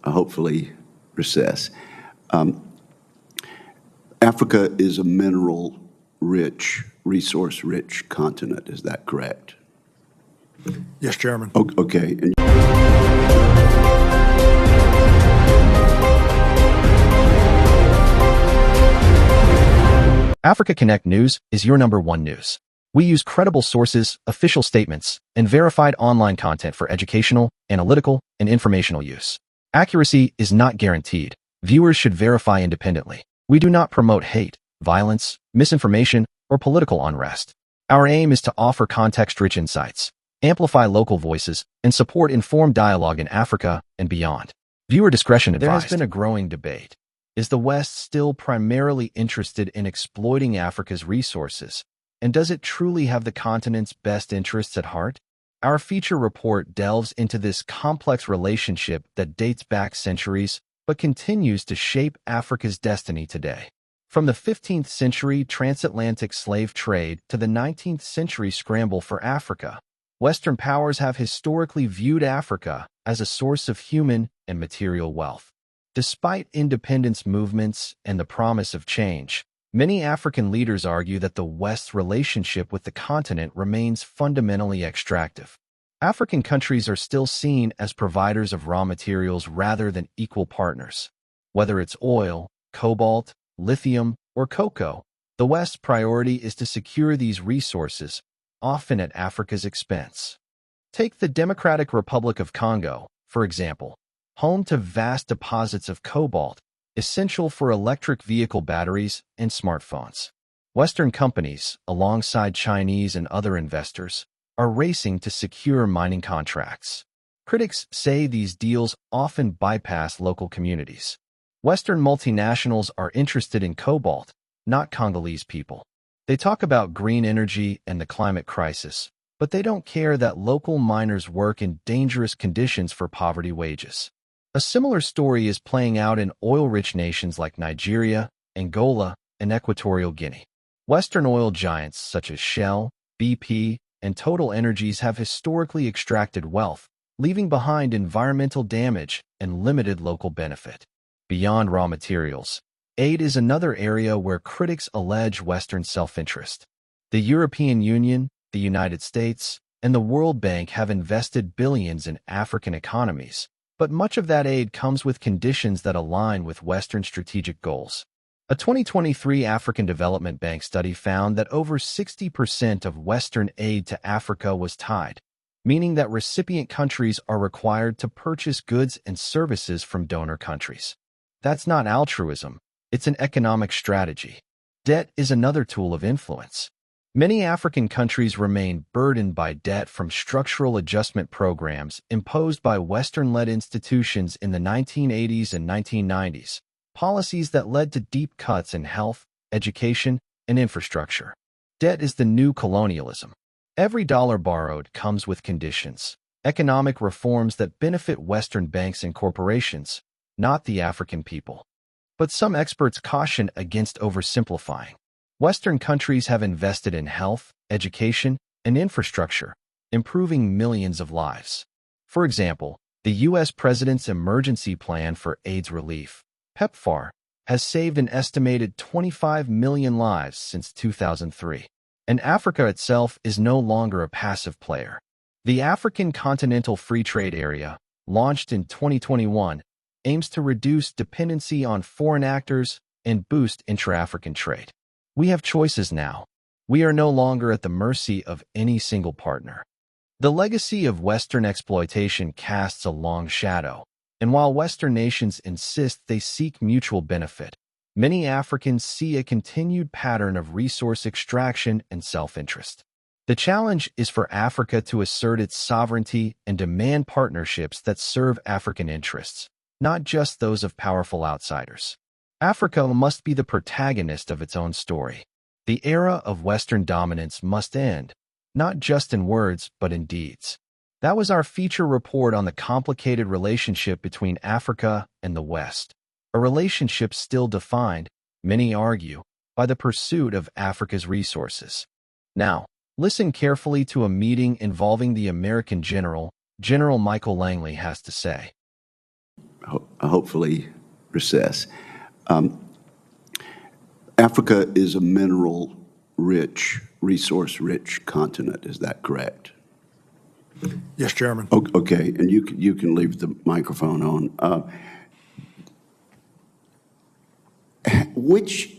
hopefully recess. Africa is a mineral-rich, resource-rich continent. Is that correct? Yes, Chairman. Okay. And Africa Connect News is your #1 news. We use credible sources, official statements, and verified online content for educational, analytical, and informational use. Accuracy is not guaranteed. Viewers should verify independently. We do not promote hate, violence, misinformation, or political unrest. Our aim is to offer context-rich insights, amplify local voices, and support informed dialogue in Africa and beyond. Viewer discretion advised. There has been a growing debate. Is the West still primarily interested in exploiting Africa's resources? And does it truly have the continent's best interests at heart? Our feature report delves into this complex relationship that dates back centuries, but continues to shape Africa's destiny today. From the 15th century transatlantic slave trade to the 19th century scramble for Africa, Western powers have historically viewed Africa as a source of human and material wealth. Despite independence movements and the promise of change, many African leaders argue that the West's relationship with the continent remains fundamentally extractive. African countries are still seen as providers of raw materials rather than equal partners. Whether it's oil, cobalt, lithium, or cocoa, the West's priority is to secure these resources, often at Africa's expense. Take the Democratic Republic of Congo, for example, home to vast deposits of cobalt, essential for electric vehicle batteries and smartphones. Western companies, alongside Chinese and other investors, are racing to secure mining contracts. Critics say these deals often bypass local communities. Western multinationals are interested in cobalt, not Congolese people. They talk about green energy and the climate crisis, but they don't care that local miners work in dangerous conditions for poverty wages. A similar story is playing out in oil-rich nations like Nigeria, Angola, and Equatorial Guinea. Western oil giants such as Shell, BP, and Total Energies have historically extracted wealth, leaving behind environmental damage and limited local benefit. Beyond raw materials, aid is another area where critics allege Western self-interest. The European Union, the United States, and the World Bank have invested billions in African economies, but much of that aid comes with conditions that align with Western strategic goals. A 2023 African Development Bank study found that over 60% of Western aid to Africa was tied, meaning that recipient countries are required to purchase goods and services from donor countries. That's not altruism, it's an economic strategy. Debt is another tool of influence. Many African countries remain burdened by debt from structural adjustment programs imposed by Western-led institutions in the 1980s and 1990s, policies that led to deep cuts in health, education, and infrastructure. Debt is the new colonialism. Every dollar borrowed comes with conditions, economic reforms that benefit Western banks and corporations, not the African people. But some experts caution against oversimplifying. Western countries have invested in health, education, and infrastructure, improving millions of lives. For example, the U.S. President's Emergency Plan for AIDS Relief, PEPFAR, has saved an estimated 25 million lives since 2003. And Africa itself is no longer a passive player. The African Continental Free Trade Area, launched in 2021, aims to reduce dependency on foreign actors and boost intra-African trade. We have choices now. We are no longer at the mercy of any single partner. The legacy of Western exploitation casts a long shadow, and while Western nations insist they seek mutual benefit, many Africans see a continued pattern of resource extraction and self-interest. The challenge is for Africa to assert its sovereignty and demand partnerships that serve African interests, not just those of powerful outsiders. Africa must be the protagonist of its own story. The era of Western dominance must end, not just in words, but in deeds. That was our feature report on the complicated relationship between Africa and the West, a relationship still defined, many argue, by the pursuit of Africa's resources. Now, listen carefully to a meeting involving the American General Michael Langley has to say. hopefully recess. Africa is a mineral-rich, resource-rich continent. Is that correct? Yes, Chairman. Okay, and you can leave the microphone on. Which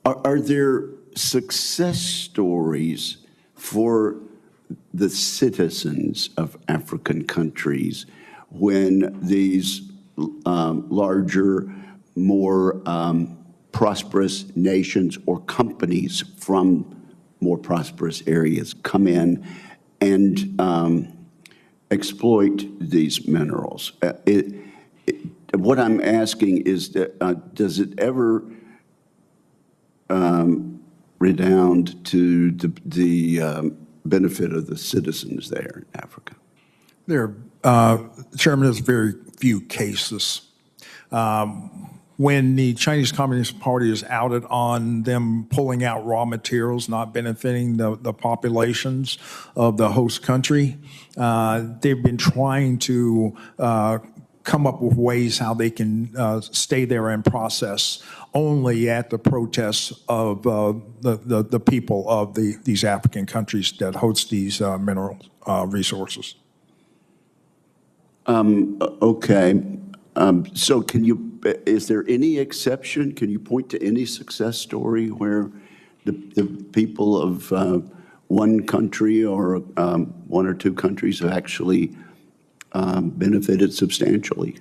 are there success stories for the citizens of African countries when these larger, more prosperous nations or companies from more prosperous areas come in and exploit these minerals? What I'm asking is, does it ever redound to the benefit of the citizens there in Africa? Chairman, there's very few cases. When the Chinese Communist Party is outed on them pulling out raw materials, not benefiting the populations of the host country, they've been trying to come up with ways how they can stay there and process only at the protests of the people of these African countries that host these mineral resources. Okay. So is there any exception? Can you point to any success story where the people of one country or one or two countries have actually benefited substantially?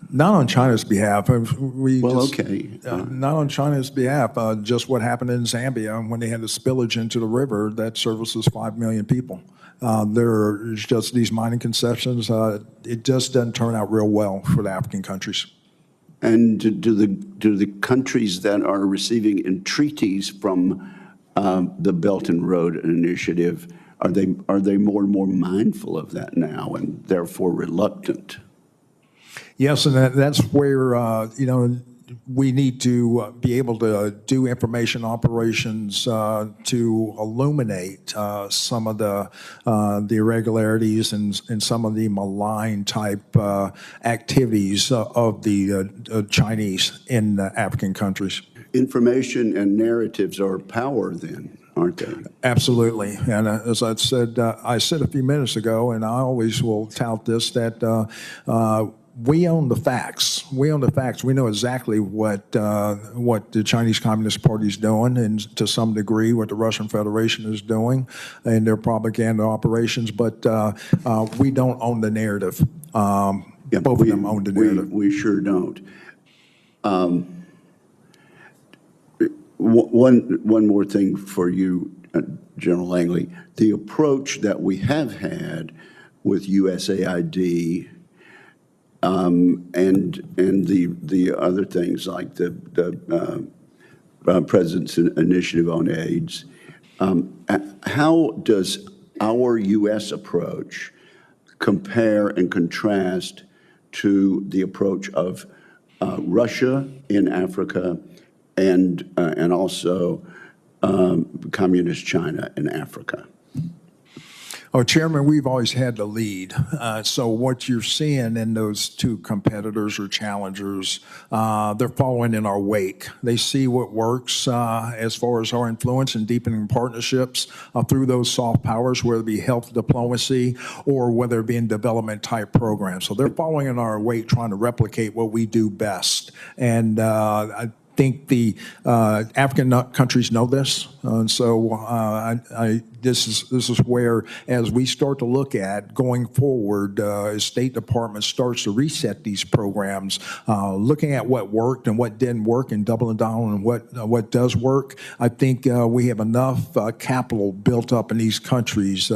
Not on China's behalf. Okay. Not on China's behalf. Just what happened in Zambia when they had the spillage into the river that services 5 million people. There's just these mining concessions. It just doesn't turn out real well for the African countries. And do the countries that are receiving entreaties from the Belt and Road Initiative, are they more and more mindful of that now and therefore reluctant? Yes, and that's where we need to be able to do information operations to illuminate some of the irregularities and some of the malign type activities of the Chinese in African countries. Information and narratives are power then, aren't they? Absolutely. And as I said a few minutes ago, and I always will tout this, that we own the facts. We own the facts. We know exactly what the Chinese Communist Party is doing, and to some degree what the Russian Federation is doing in their propaganda operations. But we don't own the narrative. Both of them own the narrative. We sure don't. One more thing for you, General Langley. The approach that we have had with USAID and the other things like the President's Initiative on AIDS, how does our U.S. approach compare and contrast to the approach of Russia in Africa and also Communist China in Africa? Oh, Chairman, we've always had the lead. So what you're seeing in those two competitors or challengers, they're following in our wake. They see what works as far as our influence and deepening partnerships through those soft powers, whether it be health diplomacy or whether it be in development type programs. So they're following in our wake, trying to replicate what we do best. And I think the African countries know this, and so this is where, as we start to look at going forward, as State Department starts to reset these programs, looking at what worked and what didn't work, and doubling down on what does work. I think we have enough capital built up in these countries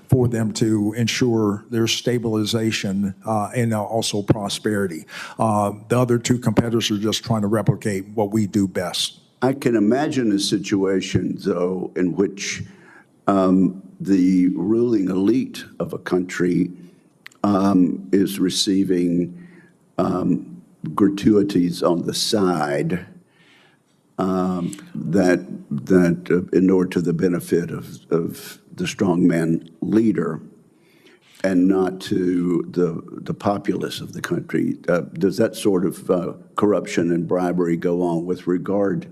for them to ensure their stabilization and also prosperity. The other two competitors are just trying to replicate what we do best. I can imagine a situation, though, in which the ruling elite of a country is receiving gratuities on the side that in order to the benefit of the strongman leader. and not to the populace of the country. Does that sort of corruption and bribery go on with regard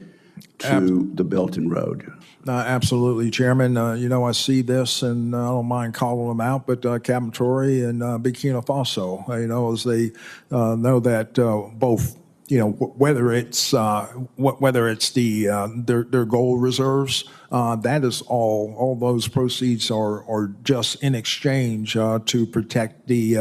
to the Belt and Road? Absolutely, Chairman. I see this, and I don't mind calling them out, but Captain Tory and Burkina Faso, as they know that both, whether it's their gold reserves, that is all those proceeds are just in exchange to protect the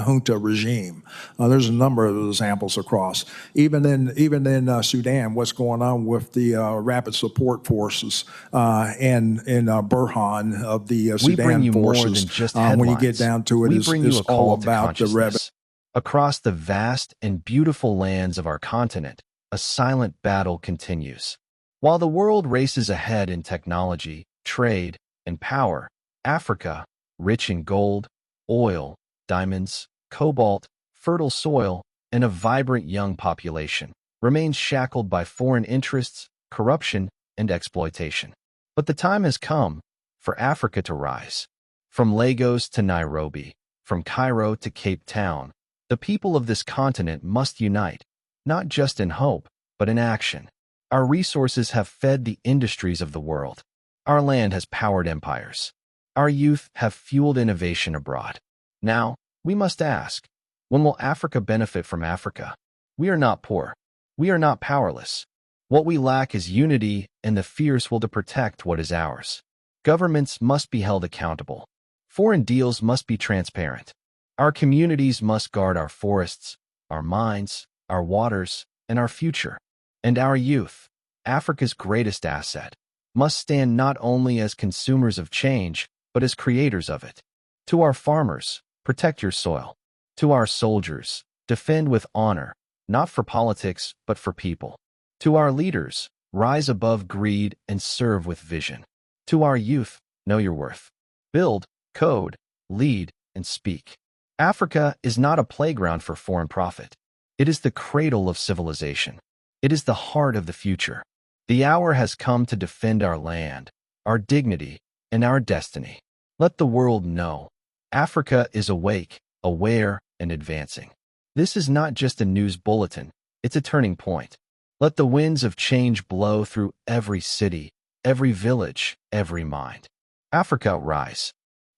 junta regime. There's a number of examples across. Even in Sudan, what's going on with the rapid support forces and Burhan of the We bring Sudan you more forces. than just headlines. When you get down to it, we bring you it's a call all to about the revenue. consciousness. Across the vast and beautiful lands of our continent, a silent battle continues. While the world races ahead in technology, trade, and power, Africa, rich in gold, oil, diamonds, cobalt, fertile soil, and a vibrant young population, remains shackled by foreign interests, corruption, and exploitation. But the time has come for Africa to rise. From Lagos to Nairobi, from Cairo to Cape Town, the people of this continent must unite, not just in hope, but in action. Our resources have fed the industries of the world. Our land has powered empires. Our youth have fueled innovation abroad. Now, we must ask, when will Africa benefit from Africa? We are not poor. We are not powerless. What we lack is unity and the fierce will to protect what is ours. Governments must be held accountable. Foreign deals must be transparent. Our communities must guard our forests, our mines, our waters, and our future. And our youth, Africa's greatest asset, must stand not only as consumers of change, but as creators of it. To our farmers, protect your soil. To our soldiers, defend with honor, not for politics, but for people. To our leaders, rise above greed and serve with vision. To our youth, know your worth. Build, code, lead, and speak. Africa is not a playground for foreign profit. It is the cradle of civilization. It is the heart of the future. The hour has come to defend our land, our dignity, and our destiny. Let the world know. Africa is awake, aware, and advancing. This is not just a news bulletin, it's a turning point. Let the winds of change blow through every city, every village, every mind. Africa, rise.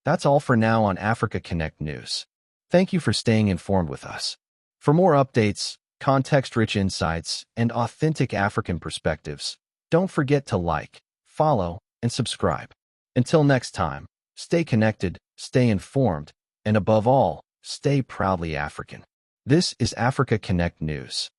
That's all for now on Africa Connect News. Thank you for staying informed with us. For more updates, context-rich insights, and authentic African perspectives, don't forget to like, follow, and subscribe. Until next time, stay connected, stay informed, and above all, stay proudly African. This is Africa Connect News.